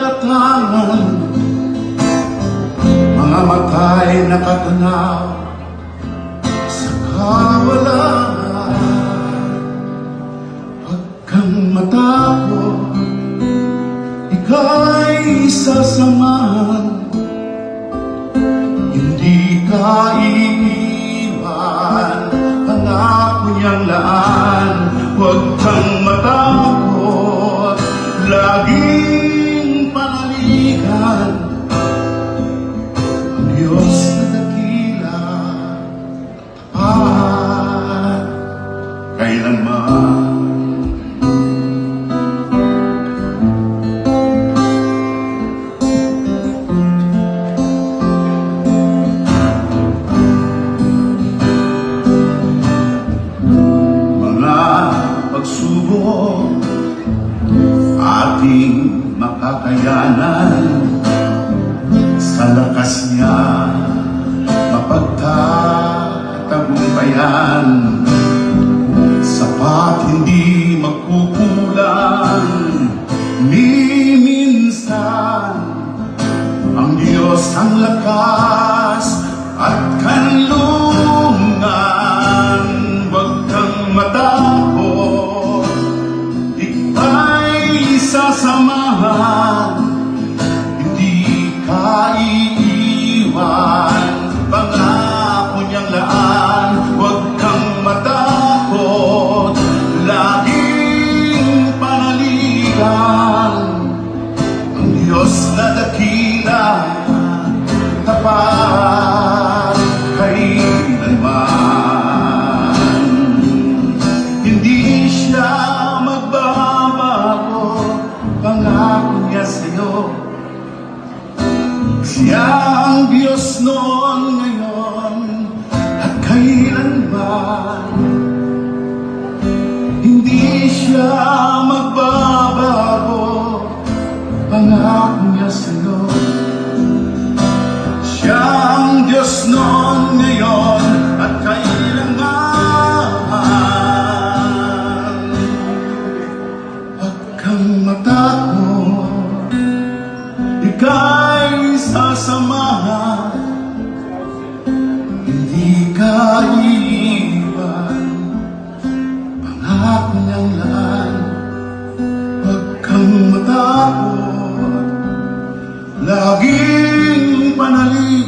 Tangan, mga mata'y nakatanaw sa kawalan. Pagkang matapos, ika'y sasamahan, hindi ka iiwan, pangako niyang laan. Huwag kang matakot, laging panaligan ang Diyos na dakila at kailanman. Mga pagsubok ating makakayanan, sa lakas niya mapagtatagumpayan. Sapat hindi magkukulang ni minsan, ang Diyos ang lakas at kanlungan. Huwag kang matakot, ika'y sasamahan, hindi ka iiwan, pangako niyang laan. Huwag kang matakot, laging panaligan ang Diyos na dakila, tapat kailanman. Hindi siya magbabago, pangako niya sa'yo. Siya ang Diyos noon, ngayon at kailanman. Hindi siya magbabago, pangako niya sa'yo. Siya ang Diyos noon, ngayon at kailanman. Huwag kang matakot, ika'y sasamahan, hindi ka iiwan, pangako niyang laan. Huwag kang matakot, laging panaligan